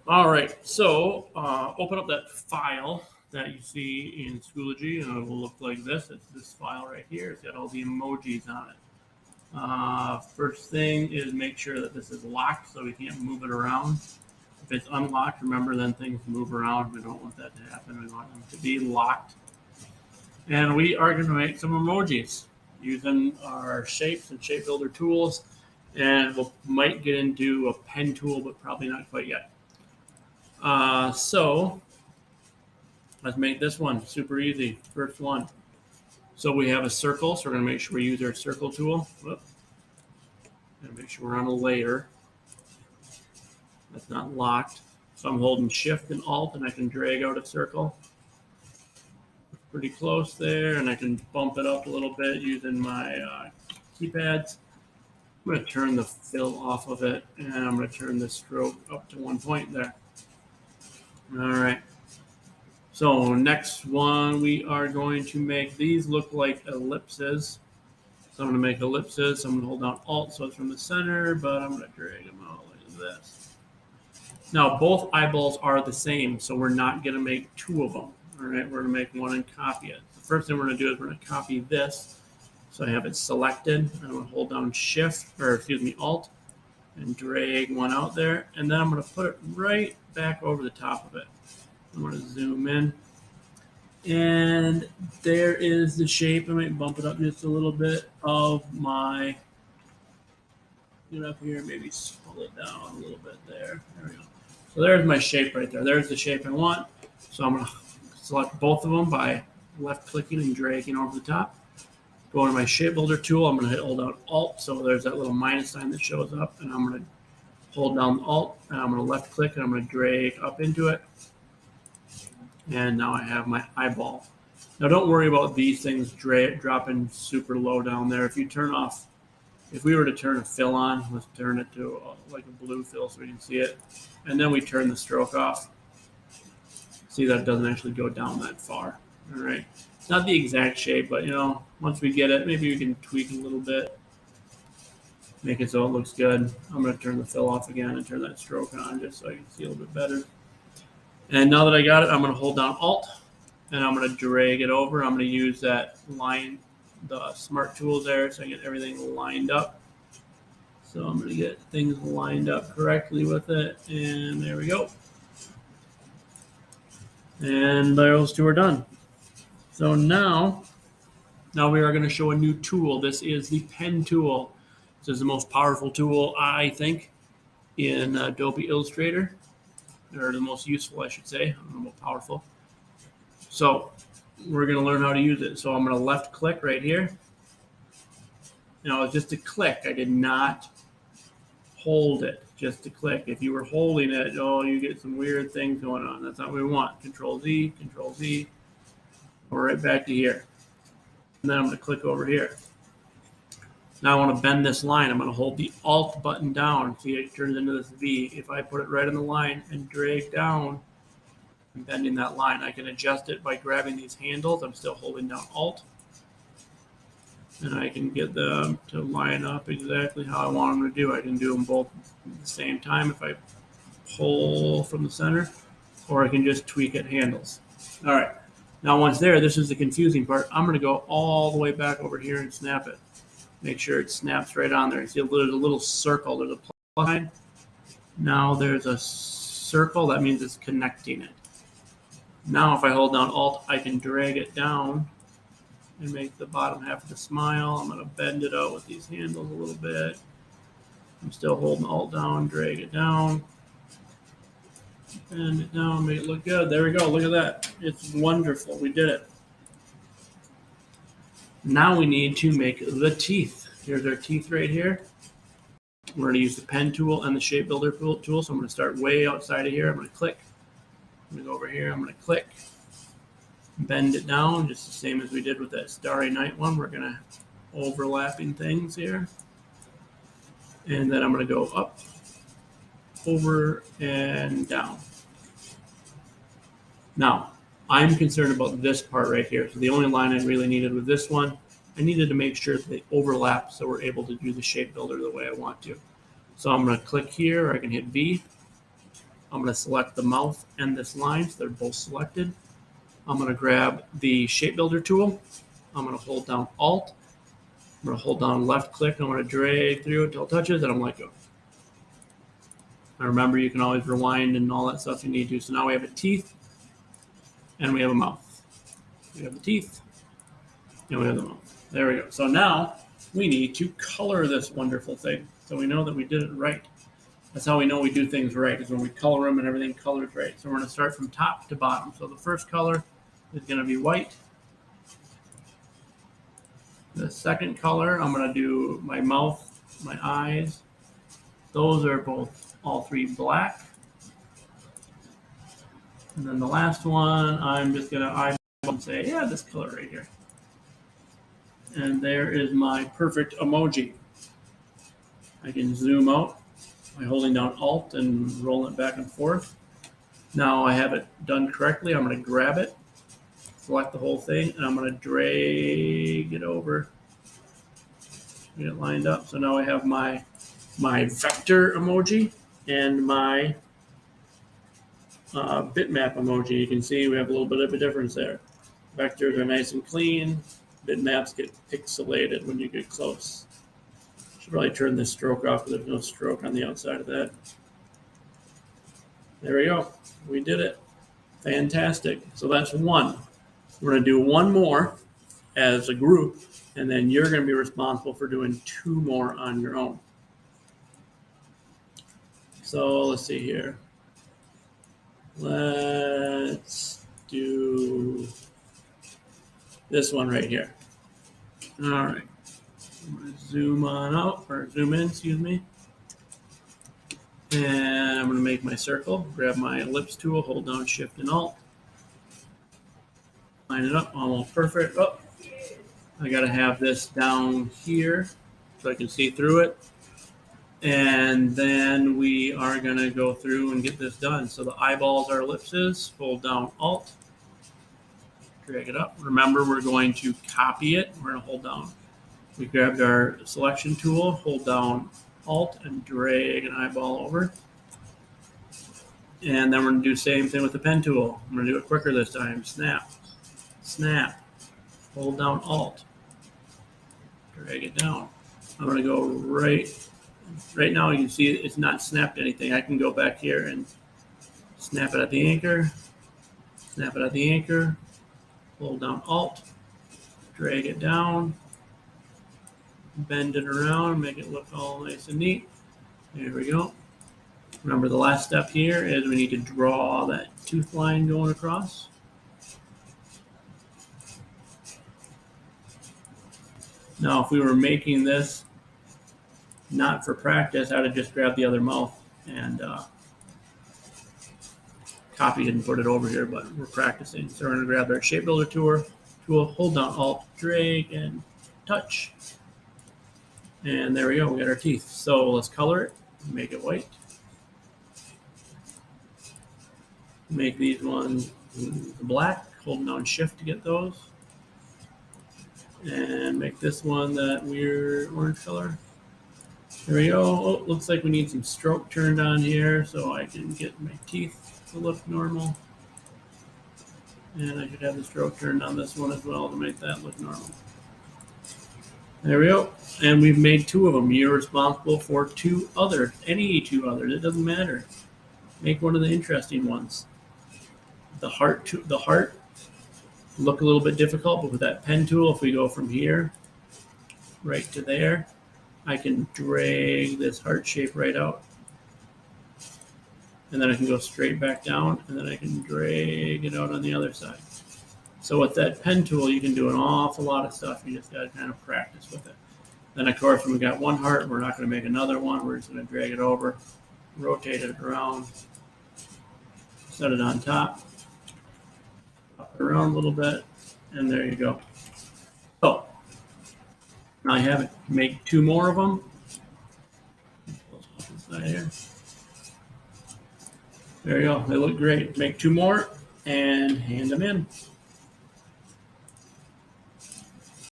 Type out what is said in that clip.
All right, so open up that file that you see in Schoology, and it will look like this. It's this file right here. It's got all the emojis on it. First thing is make sure that this is locked so we can't move it around. If it's unlocked, remember then things move around. We don't want that to happen. We want them to be locked. And we are going to make some emojis using our shapes and shape builder tools. And we might get into a pen tool, but probably not quite yet. So let's make this one super easy. First one. So we have a circle, so we're going to make sure we use our circle tool. And make sure we're on a layer. That's not locked. So I'm holding Shift and Alt, and I can drag out a circle. Pretty close there, and I can bump it up a little bit using my keypads. I'm going to turn the fill off of it, and I'm going to turn the stroke up to 1 point there. All right. So next one, we are going to make these look like ellipses. So I'm going to make ellipses. So I'm going to hold down Alt so it's from the center, but I'm going to drag them out like this. Now, both eyeballs are the same, so we're not going to make two of them. All right, we're going to make one and copy it. The first thing we're going to do is we're going to copy this. So I have it selected. I'm going to hold down Alt, and drag one out there. And then I'm going to put it right back over the top of it. I'm going to zoom in. And there is the shape. I might bump it up just a little bit of my, get up here, maybe pull it down a little bit there. There we go. So there's my shape right there. There's the shape I want. So I'm going to select both of them by left clicking and dragging over the top. Go into my shape builder tool. I'm going to hold down Alt. So there's that little minus sign that shows up. And I'm going to hold down Alt. And I'm going to left click and I'm going to drag up into it. And now I have my eyeball. Now don't worry about these things dropping super low down there. If you turn off, if we were to turn a fill on, let's turn it to like a blue fill so we can see it. And then we turn the stroke off. See that it doesn't actually go down that far. All right. It's not the exact shape, but once we get it, maybe we can tweak a little bit. Make it so it looks good. I'm going to turn the fill off again and turn that stroke on just so I can see a little bit better. And now that I got it, I'm going to hold down Alt and I'm going to drag it over. I'm going to use that line, the smart tools there, so I get everything lined up. So I'm going to get things lined up correctly with it. And there we go. And those two are done. So now we are going to show a new tool. This is the pen tool. This is the most powerful tool, I think, in Adobe Illustrator. Or the most useful, I should say. I don't know about powerful. So we're going to learn how to use it. So I'm going to left click right here. Now it's just a click. I did not hold it, just to click. If you were holding it, you get some weird things going on. That's not what we want. Control Z, We're right back to here. And then I'm going to click over here. Now I want to bend this line. I'm going to hold the Alt button down. See, it turns into this V. If I put it right on the line and drag down, I'm bending that line. I can adjust it by grabbing these handles. I'm still holding down Alt. And I can get them to line up exactly how I want them to do. I can do them both at the same time if I pull from the center, or I can just tweak at handles. All right. Now once there, this is the confusing part. I'm going to go all the way back over here and snap it. Make sure it snaps right on there. See, there's a little circle. There's a plus sign. Now there's a circle. That means it's connecting it. Now if I hold down Alt, I can drag it down and make the bottom half of the smile. I'm going to bend it out with these handles a little bit. I'm still holding Alt down, drag it down. Bend it down, make it look good. There we go. Look at that. It's wonderful. We did it. Now we need to make the teeth. Here's our teeth right here. We're going to use the pen tool and the shape builder tool. So I'm going to start way outside of here. I'm going to click. I'm going to go over here. I'm going to click. Bend it down just the same as we did with that Starry Night one. We're going to overlapping things here. And then I'm going to go up, over, and down. Now, I'm concerned about this part right here. So the only line I really needed with this one, I needed to make sure that they overlap so we're able to do the shape builder the way I want to. So I'm going to click here, or I can hit V. I'm going to select the mouth and this line, so they're both selected. I'm going to grab the shape builder tool. I'm going to hold down Alt. I'm going to hold down left click. I'm going to drag through it until it touches, and I'm like, go. Now remember, you can always rewind and all that stuff you need to. So now we have a teeth and we have a mouth. We have the teeth and we have the mouth. There we go. So now we need to color this wonderful thing, so we know that we did it right. That's how we know we do things right, is when we color them and everything colors right. So we're going to start from top to bottom. So the first color is going to be white. The second color, I'm going to do my mouth, my eyes. Those are both, all three, black. And then the last one, I'm just going to eyeball and say, yeah, this color right here. And there is my perfect emoji. I can zoom out by holding down Alt and rolling it back and forth. Now I have it done correctly. I'm going to grab it, select the whole thing, and I'm going to drag it over, get it lined up. So now I have my vector emoji and my bitmap emoji. You can see we have a little bit of a difference there. Vectors are nice and clean. Bitmaps get pixelated when you get close. Should probably turn this stroke off because there's no stroke on the outside of that. There we go. We did it. Fantastic. So that's one. We're going to do one more as a group, and then you're going to be responsible for doing two more on your own. So let's see here. Let's do this one right here. All right. I'm going to zoom on out, or zoom in, excuse me. And I'm going to make my circle, grab my ellipse tool, hold down Shift and Alt. Line it up, almost perfect. Oh, I got to have this down here so I can see through it. And then we are going to go through and get this done. So the eyeballs are ellipses, hold down Alt, drag it up. Remember, we're going to copy it. We're going to hold down. We grabbed our selection tool, hold down Alt, and drag an eyeball over. And then we're going to do the same thing with the pen tool. I'm going to do it quicker this time. Snap, snap, hold down Alt, drag it down. I'm going to go right now. You can see it's not snapped anything. I can go back here and snap it at the anchor, snap it at the anchor, hold down Alt, drag it down, bend it around, make it look all nice and neat. There we go. Remember, the last step here is we need to draw that tooth line going across. Now, if we were making this not for practice, I would just grab the other mouth and copy it and put it over here, but we're practicing. So we're going to grab our shape builder tool, hold down Alt, drag, and touch. And there we go, we got our teeth. So let's color it, make it white. Make these ones black, holding down Shift to get those. And make this one that weird orange color. There we go. Oh, looks like we need some stroke turned on here so I can get my teeth to look normal. And I should have the stroke turned on this one as well to make that look normal. There we go. And we've made two of them. You're responsible for two others, any two others. It doesn't matter. Make one of the interesting ones. The heart look a little bit difficult, but with that pen tool, if we go from here right to there, I can drag this heart shape right out. And then I can go straight back down, and then I can drag it out on the other side. So with that pen tool, you can do an awful lot of stuff. You just got to kind of practice with it. Then, of course, when we got one heart, we're not going to make another one. We're just going to drag it over, rotate it around, set it on top, up it around a little bit, and there you go. So now I have it. Make two more of them. There you go. They look great. Make two more and hand them in.